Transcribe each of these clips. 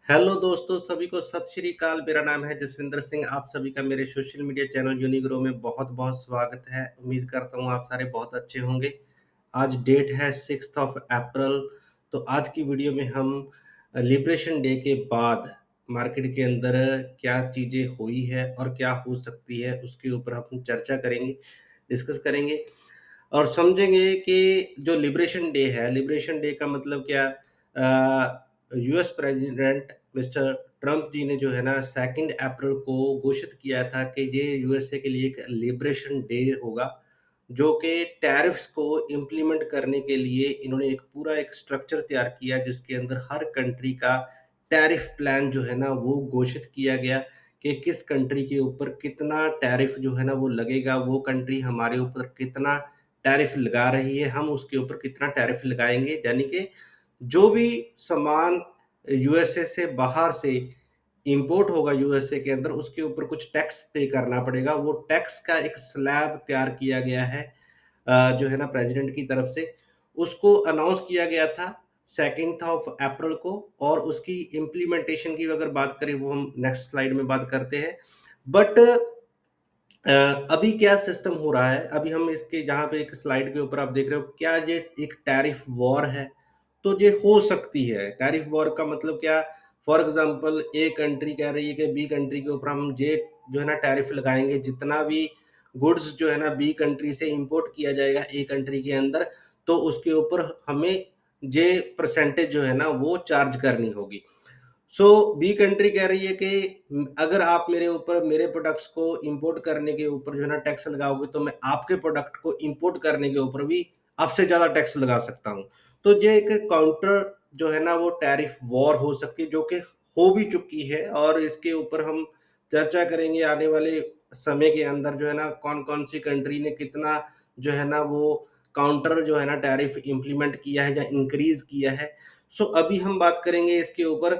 Hello दोस्तों, सभी को सत श्री अकाल। मेरा नाम है जसविंदर सिंह। आप सभी का मेरे सोशल मीडिया चैनल यूनिग्रो में बहुत-बहुत स्वागत है। उम्मीद करता हूँ आप सारे बहुत अच्छे होंगे। आज डेट है 6th ऑफ अप्रैल। तो आज की वीडियो में हम लिबरेशन डे के बाद मार्केट के अंदर क्या चीज़ें हुई है और क्या हो सकती है, उसके ऊपर हम चर्चा करेंगे, डिस्कस करेंगे और समझेंगे कि जो लिबरेशन डे है, लिबरेशन डे का मतलब क्या? यूएस प्रेसिडेंट मिस्टर ट्रंप जी ने जो है ना 2 अप्रैल को घोषित किया था कि ये यूएसए के लिए एक लिबरेशन डे होगा, जो कि टैरिफ्स को इम्प्लीमेंट करने के लिए इन्होंने एक पूरा एक स्ट्रक्चर तैयार किया, जिसके अंदर हर कंट्री का टैरिफ प्लान जो है ना वो घोषित किया गया कि किस कंट्री के ऊपर कितना टैरिफ जो है ना वो लगेगा, वो कंट्री हमारे ऊपर कितना टैरिफ लगा रही है, हम उसके ऊपर कितना टैरिफ लगाएँगे। यानी कि जो भी सामान यूएसए से बाहर से इंपोर्ट होगा यूएसए के अंदर, उसके ऊपर कुछ टैक्स पे करना पड़ेगा। वो टैक्स का एक स्लैब तैयार किया गया है, जो है ना प्रेसिडेंट की तरफ से। उसको अनाउंस किया गया था 2nd ऑफ अप्रैल को, और उसकी इम्प्लीमेंटेशन की अगर बात करें, वो हम नेक्स्ट स्लाइड में बात करते हैं। बट अ, अभी क्या सिस्टम हो रहा है, अभी हम इसके जहाँ पे एक स्लाइड के ऊपर आप देख रहे हो, क्या ये एक टैरिफ वॉर है? तो ये हो सकती है। टैरिफ वॉर का मतलब क्या? फॉर एग्जांपल, ए कंट्री कह रही है कि बी कंट्री के ऊपर हम ये जो है ना टैरिफ लगाएँगे, जितना भी गुड्स जो है ना बी कंट्री से इंपोर्ट किया जाएगा ए कंट्री के अंदर, तो उसके ऊपर हमें ये परसेंटेज जो है ना वो चार्ज करनी होगी। सो बी कंट्री कह रही है कि अगर आप मेरे ऊपर मेरे प्रोडक्ट्स को इंपोर्ट करने के ऊपर जो है ना टैक्स लगाओगे, तो मैं आपके प्रोडक्ट को इंपोर्ट करने के ऊपर भी आपसे ज़्यादा टैक्स लगा सकता हूँ। तो ये एक काउंटर जो है ना वो टैरिफ वॉर हो सकती है, जो कि हो भी चुकी है, और इसके ऊपर हम चर्चा करेंगे आने वाले समय के अंदर जो है ना कौन-कौन सी कंट्री ने कितना जो है ना वो काउंटर जो है ना टैरिफ इम्प्लीमेंट किया है या इंक्रीज़ किया है। सो अभी हम बात करेंगे इसके ऊपर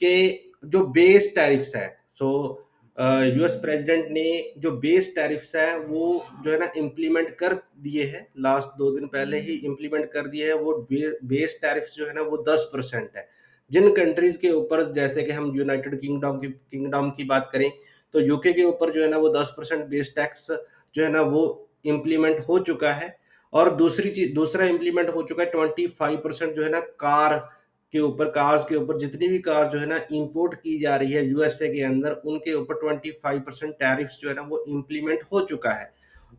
कि जो बेस टैरिफ्स है, सो यूएस प्रेसिडेंट ने जो बेस टैरिफ्स है वो जो है ना इम्प्लीमेंट कर दिए हैं। लास्ट 2 दिन पहले ही इम्प्लीमेंट कर दिए है। वो बेस टैरिफ्स जो है ना वो 10% है। जिन कंट्रीज के ऊपर, जैसे कि हम यूनाइटेड किंगडम की बात करें, तो यूके के ऊपर जो है ना वो 10% बेस टैक्स जो है ना वो इम्प्लीमेंट हो चुका है। और दूसरा इम्प्लीमेंट हो चुका है 25% जो है ना कार्स के ऊपर, जितनी भी कार जो है ना इंपोर्ट की जा रही है यूएसए के अंदर, उनके ऊपर 25% टैरिफ्स जो है ना वो इम्प्लीमेंट हो चुका है।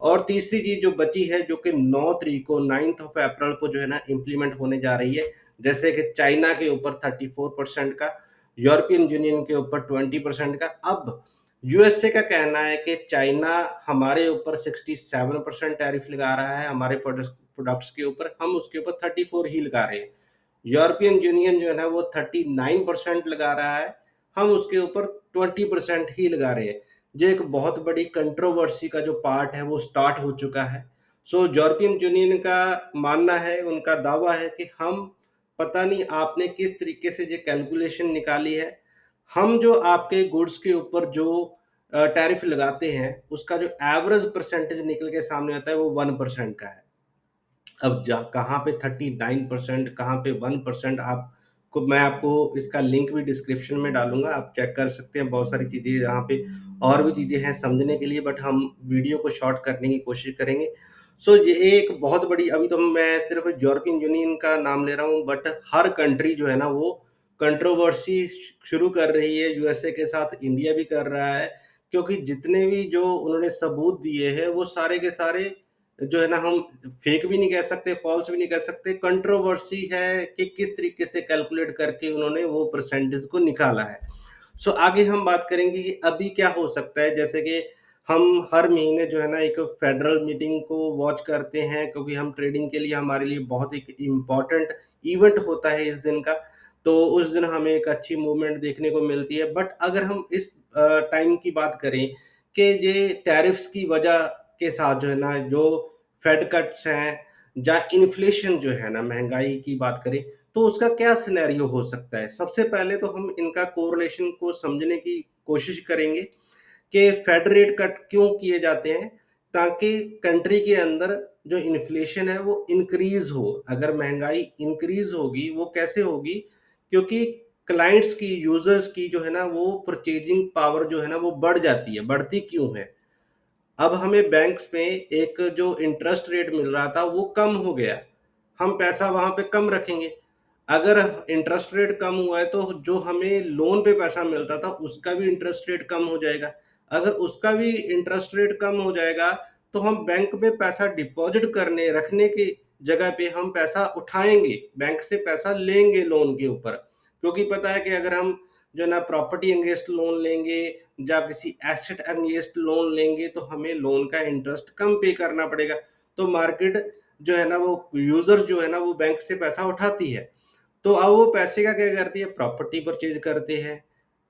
और तीसरी चीज जो बची है, जो कि 9 तारीख को 9th ऑफ अप्रैल को जो है ना इम्प्लीमेंट होने जा रही है, जैसे कि चाइना के ऊपर 34% का, यूरोपियन यूनियन के ऊपर 20% का। अब यूएसए का कहना है कि चाइना हमारे ऊपर 67% टैरिफ लगा रहा है, हमारे प्रोडक्ट्स के ऊपर, हम उसके ऊपर 34 ही लगा रहे हैं। यूरोपियन यूनियन जो है ना वो 39% लगा रहा है, हम उसके ऊपर 20% ही लगा रहे हैं। जो एक बहुत बड़ी कंट्रोवर्सी का जो पार्ट है वो स्टार्ट हो चुका है। सो यूरोपियन यूनियन का मानना है, उनका दावा है कि हम, पता नहीं आपने किस तरीके से ये कैलकुलेशन निकाली है, हम जो आपके गुड्स के ऊपर जो टैरिफ लगाते हैं, उसका जो एवरेज परसेंटेज निकल के सामने आता है वो 1% का है। अब जा कहाँ पे 39%, कहाँ पे 1%, आपको मैं आपको इसका लिंक भी डिस्क्रिप्शन में डालूँगा, आप चेक कर सकते हैं। बहुत सारी चीज़ें यहाँ पे और भी चीज़ें हैं समझने के लिए, बट हम वीडियो को शॉर्ट करने की कोशिश करेंगे। सो ये एक बहुत बड़ी, अभी तो मैं सिर्फ़ यूरोपियन यूनियन का नाम ले रहा हूँ, बट हर कंट्री जो है ना वो कंट्रोवर्सी शुरू कर रही है। यूएसए के साथ इंडिया भी कर रहा है, क्योंकि जितने भी जो उन्होंने सबूत दिए हैं, वो सारे के सारे जो है ना, हम फेक भी नहीं कह सकते, फॉल्स भी नहीं कह सकते, कंट्रोवर्सी है कि किस तरीके से कैलकुलेट करके उन्होंने वो परसेंटेज को निकाला है। सो आगे हम बात करेंगे कि अभी क्या हो सकता है। जैसे कि हम हर महीने जो है ना एक फेडरल मीटिंग को वॉच करते हैं, क्योंकि हम ट्रेडिंग के लिए, हमारे लिए बहुत एक इम्पॉर्टेंट इवेंट होता है इस दिन का। तो उस दिन हमें एक अच्छी मूवमेंट देखने को मिलती है। बट अगर हम इस टाइम की बात करें कि ये टैरिफ्स की वजह के साथ जो है ना, जो फेड कट्स हैं, या इन्फ्लेशन जो है ना, महंगाई की बात करें, तो उसका क्या सिनेरियो हो सकता है। सबसे पहले तो हम इनका कोरिलेशन को समझने की कोशिश करेंगे कि फेड रेट कट क्यों किए जाते हैं, ताकि कंट्री के अंदर जो इन्फ्लेशन है वो इंक्रीज हो। अगर महंगाई इंक्रीज होगी, वो कैसे होगी? क्योंकि क्लाइंट्स की, यूज़र्स की जो है ना वो परचेजिंग पावर जो है ना वो बढ़ जाती है। बढ़ती क्यों है? अब हमें बैंक्स में एक जो इंटरेस्ट रेट मिल रहा था वो कम हो गया। हम पैसा वहाँ पे कम रखेंगे। अगर इंटरेस्ट रेट कम हुआ है तो जो हमें लोन पे पैसा मिलता था उसका भी इंटरेस्ट रेट कम हो जाएगा। अगर उसका भी इंटरेस्ट रेट कम हो जाएगा तो हम बैंक में पैसा डिपॉजिट करने रखने की जगह पे हम पैसा उठाएँगे, बैंक से पैसा लेंगे लोन के ऊपर। क्योंकि पता है कि अगर हम जो है ना प्रॉपर्टी अगेंस्ट लोन लेंगे या किसी एसेट अगेंस्ट लोन लेंगे तो हमें लोन का इंटरेस्ट कम पे करना पड़ेगा। तो मार्केट जो है ना वो यूज़र जो है ना वो बैंक से पैसा उठाती है। तो अब वो पैसे का क्या करती है, प्रॉपर्टी परचेज करते हैं,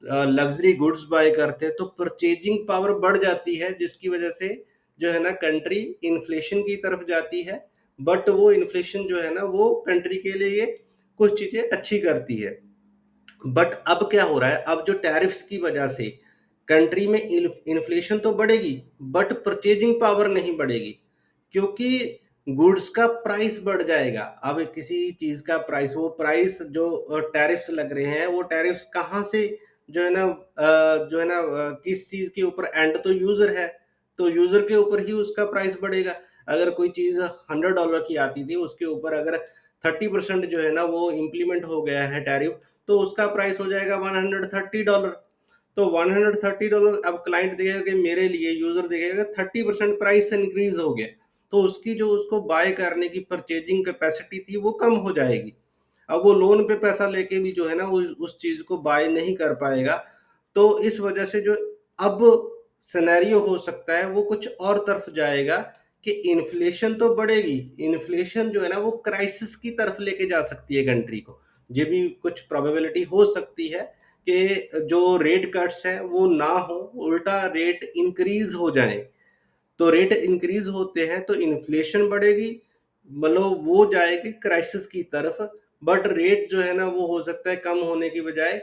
लग्जरी गुड्स बाय करते हैं, तो परचेजिंग पावर बढ़ जाती है जिसकी वजह से जो है ना कंट्री इन्फ्लेशन की तरफ जाती है। बट वो इन्फ्लेशन जो है ना वो कंट्री के लिए कुछ चीजें अच्छी करती है। बट अब क्या हो रहा है, अब जो टैरिफ्स की वजह से कंट्री में इन्फ्लेशन तो बढ़ेगी बट परचेजिंग पावर नहीं बढ़ेगी, क्योंकि गुड्स का प्राइस बढ़ जाएगा। अब किसी चीज का प्राइस, वो प्राइस जो टैरिफ्स लग रहे हैं वो टैरिफ्स कहाँ से जो है ना जो है ना किस चीज के ऊपर, एंड तो यूजर है, तो यूजर के ऊपर ही उसका प्राइस बढ़ेगा। अगर कोई चीज $100 की आती थी उसके ऊपर अगर 30% जो है ना वो इम्प्लीमेंट हो गया है टैरिफ, तो उसका प्राइस हो जाएगा $130। तो $130 अब क्लाइंट देखेगा कि मेरे लिए, यूजर देखेगा 30% प्राइस इंक्रीज हो गया, तो उसकी जो उसको बाय करने की परचेजिंग कैपेसिटी थी वो कम हो जाएगी। अब वो लोन पे पैसा लेके भी जो है ना वो उस चीज को बाय नहीं कर पाएगा। तो इस वजह से जो अब सिनेरियो हो सकता है वो कुछ और तरफ जाएगा कि इन्फ्लेशन तो बढ़ेगी, इन्फ्लेशन जो है ना वो क्राइसिस की तरफ लेके जा सकती है कंट्री को। ये भी कुछ प्रोबेबिलिटी हो सकती है कि जो रेट कट्स हैं वो ना हो, उल्टा रेट इंक्रीज हो जाए। तो रेट इंक्रीज होते हैं तो इन्फ्लेशन बढ़ेगी, मतलब वो जाएगी क्राइसिस की तरफ। बट रेट जो है ना वो हो सकता है कम होने की बजाय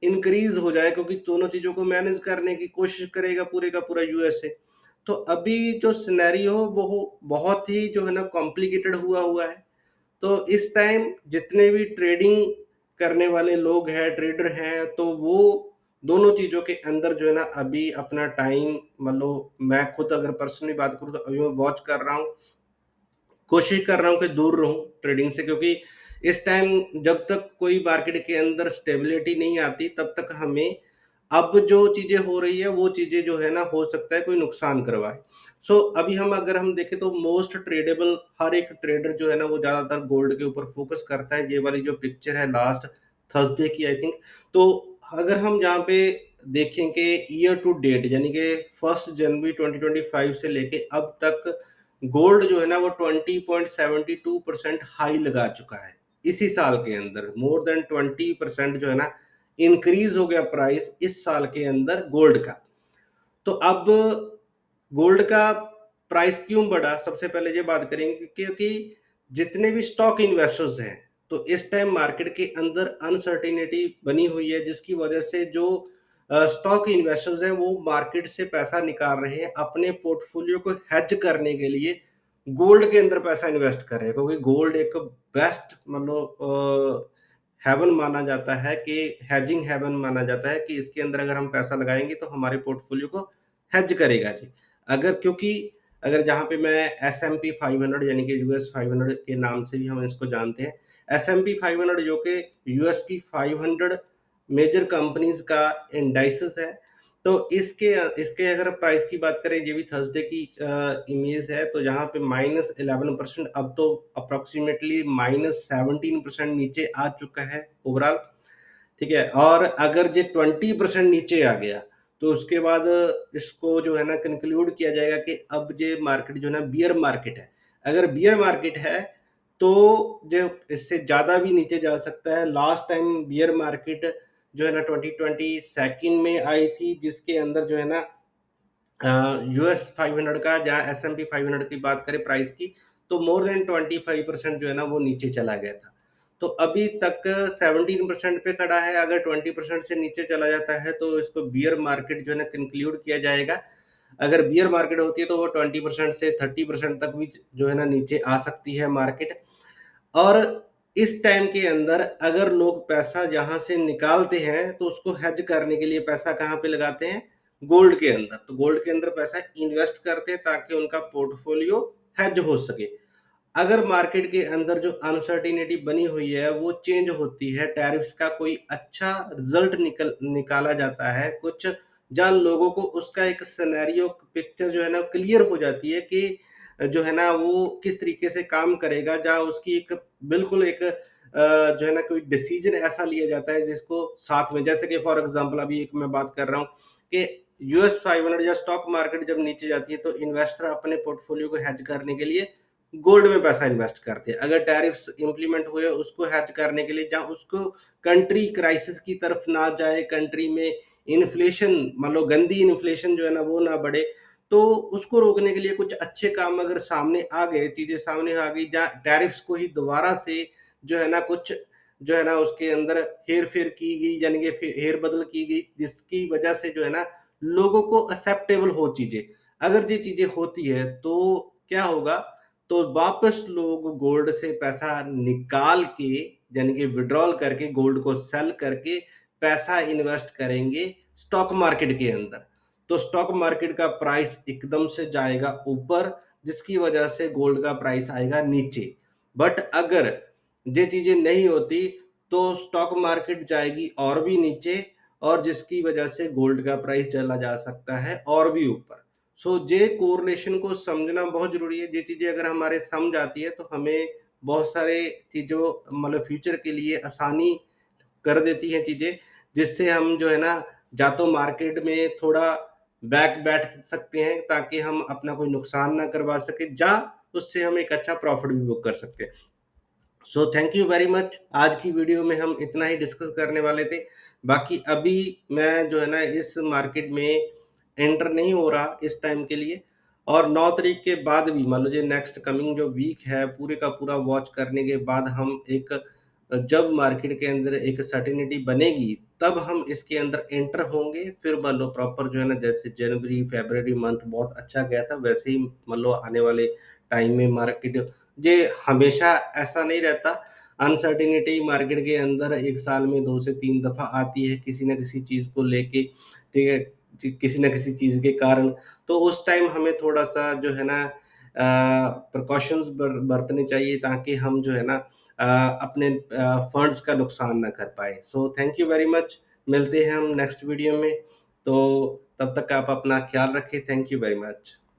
इंक्रीज हो जाए, क्योंकि दोनों चीजों को मैनेज करने की कोशिश करेगा पूरे का पूरा यूएसए। तो अभी जो सिनेरियो वो बहुत ही जो है ना कॉम्प्लिकेटेड हुआ हुआ है। तो इस टाइम जितने भी ट्रेडिंग करने वाले लोग हैं, ट्रेडर हैं, तो वो दोनों चीज़ों के अंदर जो है ना अभी अपना टाइम, मतलब मैं खुद अगर पर्सनली बात करूँ तो अभी मैं वॉच कर रहा हूँ, कोशिश कर रहा हूँ कि दूर रहूँ ट्रेडिंग से, क्योंकि इस टाइम जब तक कोई मार्केट के अंदर स्टेबिलिटी नहीं आती तब तक हमें अब जो चीज़ें हो रही है वो चीज़ें जो है ना हो सकता है कोई नुकसान करवाए। अभी हम अगर हम देखें तो मोस्ट ट्रेडेबल, हर एक ट्रेडर जो है ना वो ज़्यादातर गोल्ड के ऊपर फोकस करता है। ये वाली जो पिक्चर है लास्ट थर्सडे की आई थिंक, तो अगर हम जहाँ पे देखें कि ईयर टू डेट यानी कि 1 जनवरी 2025 से लेके अब तक गोल्ड जो है ना वो 20.72% हाई लगा चुका है। इसी साल के अंदर मोर देन 20% जो है ना इंक्रीज हो गया प्राइस इस साल के अंदर गोल्ड का। तो अब गोल्ड का प्राइस क्यों बढ़ा, सबसे पहले ये बात करेंगे, क्योंकि जितने भी स्टॉक इन्वेस्टर्स हैं, तो इस टाइम मार्केट के अंदर अनसर्टेनिटी बनी हुई है, जिसकी वजह से जो स्टॉक इन्वेस्टर्स हैं वो मार्केट से पैसा निकाल रहे हैं, अपने पोर्टफोलियो को हेज करने के लिए गोल्ड के अंदर पैसा इन्वेस्ट कर रहे हैं, क्योंकि गोल्ड एक बेस्ट मतलब हेवन माना जाता है, कि हेजिंग हेवन माना जाता है, कि इसके अंदर अगर हम पैसा लगाएंगे तो हमारे पोर्टफोलियो को हेज करेगा जी। अगर क्योंकि अगर जहाँ पे मैं एस एम पी 500 यानी कि यूएस 500 के नाम से भी हम इसको जानते हैं, एस एम पी 500 जो कि यूएस की 500 मेजर कंपनीज का इंडाइसिस है। तो इसके इसके अगर प्राइस की बात करें, ये भी थर्सडे की इमेज है, तो यहाँ पे -11%, अब तो अप्रोक्सीमेटली -17% नीचे आ चुका है ओवरऑल। ठीक है, और अगर ये 20% नीचे आ गया तो उसके बाद इसको जो है ना कंक्लूड किया जाएगा कि अब ये मार्केट जो है ना बियर मार्केट है। अगर बियर मार्केट है तो जो इससे ज़्यादा भी नीचे जा सकता है। लास्ट टाइम बियर मार्केट जो है ना 2022 में आई थी, जिसके अंदर जो है ना यूएस 500 का, जहाँ एस एम पी 500 की बात करें प्राइस की, तो मोर देन 25% जो है ना वो नीचे चला गया था। तो अभी तक 17% पे खड़ा है। अगर 20% से नीचे चला जाता है तो इसको बियर मार्केट जो है ना कंक्लूड किया जाएगा। अगर बियर मार्केट होती है तो वो 20% से 30% तक भी जो है ना नीचे आ सकती है मार्केट। और इस टाइम के अंदर अगर लोग पैसा जहाँ से निकालते हैं तो उसको हेज करने के लिए पैसा कहाँ पे लगाते हैं? गोल्ड के अंदर। तो गोल्ड के अंदर पैसा इन्वेस्ट करते हैं ताकि उनका पोर्टफोलियो हेज हो सके। अगर मार्केट के अंदर जो अनसर्टिनिटी बनी हुई है वो चेंज होती है, टैरिफ्स का कोई अच्छा रिजल्ट निकाला जाता है, कुछ जहाँ लोगों को उसका एक सिनेरियो पिक्चर जो है ना क्लियर हो जाती है कि जो है ना वो किस तरीके से काम करेगा, जहाँ उसकी एक बिल्कुल एक जो है ना कोई डिसीजन ऐसा लिया जाता है जिसको साथ में, जैसे कि फॉर एग्जांपल अभी एक मैं बात कर रहा हूँ कि यूएस 500 या स्टॉक मार्केट जब नीचे जाती है तो इन्वेस्टर अपने पोर्टफोलियो को हेज करने के लिए गोल्ड में पैसा इन्वेस्ट करते हैं। अगर टैरिफ्स इंप्लीमेंट हुए उसको हेज करने के लिए, जहां उसको कंट्री क्राइसिस की तरफ ना जाए, कंट्री में इन्फ्लेशन मान लो गंदी इन्फ्लेशन जो है ना वो ना बढ़े, तो उसको रोकने के लिए कुछ अच्छे काम अगर सामने आ गए, चीजें सामने आ गई, जहाँ टैरिफ्स को ही दोबारा से जो है ना कुछ जो है ना उसके अंदर हेर फेर की गई, यानी कि हेर बदल की गई, जिसकी वजह से जो है ना लोगों को एक्सेप्टेबल हो चीजें, अगर ये चीजें होती है तो क्या होगा? तो वापस लोग गोल्ड से पैसा निकाल के, यानी कि विड्रॉल करके गोल्ड को सेल करके पैसा इन्वेस्ट करेंगे स्टॉक मार्केट के अंदर। तो स्टॉक मार्केट का प्राइस एकदम से जाएगा ऊपर, जिसकी वजह से गोल्ड का प्राइस आएगा नीचे। बट अगर ये चीजें नहीं होती तो स्टॉक मार्केट जाएगी और भी नीचे, और जिसकी वजह से गोल्ड का प्राइस चला जा सकता है और भी ऊपर। सो ये कोरिलेशन को समझना बहुत जरूरी है। ये चीजें अगर हमारे समझ आती है तो हमें बहुत सारे चीजों मतलब फ्यूचर के लिए आसानी कर देती हैं चीजें, जिससे हम जो है ना या तो मार्केट में थोड़ा बैठ सकते हैं ताकि हम अपना कोई नुकसान ना करवा सके, या उससे हम एक अच्छा प्रॉफिट भी बुक कर सकते हैं। So thank you very much. आज की वीडियो में हम इतना ही डिस्कस करने वाले थे। बाकी अभी मैं जो है ना इस मार्केट में एंटर नहीं हो रहा इस टाइम के लिए, और 9 तारीख के बाद भी मान लो नेक्स्ट कमिंग जो वीक है पूरे का पूरा वॉच करने के बाद हम एक जब मार्केट के अंदर एक सर्टिनिटी बनेगी तब हम इसके अंदर एंटर होंगे। फिर मान लो प्रॉपर जो है ना जैसे जनवरी फरवरी मंथ बहुत अच्छा गया था, वैसे ही मान लो आने वाले टाइम में मार्केट, ये हमेशा ऐसा नहीं रहता। अनसर्टिनिटी मार्केट के अंदर एक साल में 2 से 3 दफा आती है किसी ना किसी चीज को लेके, ठीक है, किसी ना किसी चीज के कारण। तो उस टाइम हमें थोड़ा सा जो है ना प्रिकॉशंस बरतने चाहिए ताकि हम जो है ना अपने फंड्स का नुकसान ना कर पाए। So thank you very much. मिलते हैं हम नेक्स्ट वीडियो में। तो तब तक आप अपना ख्याल रखें। Thank you very much.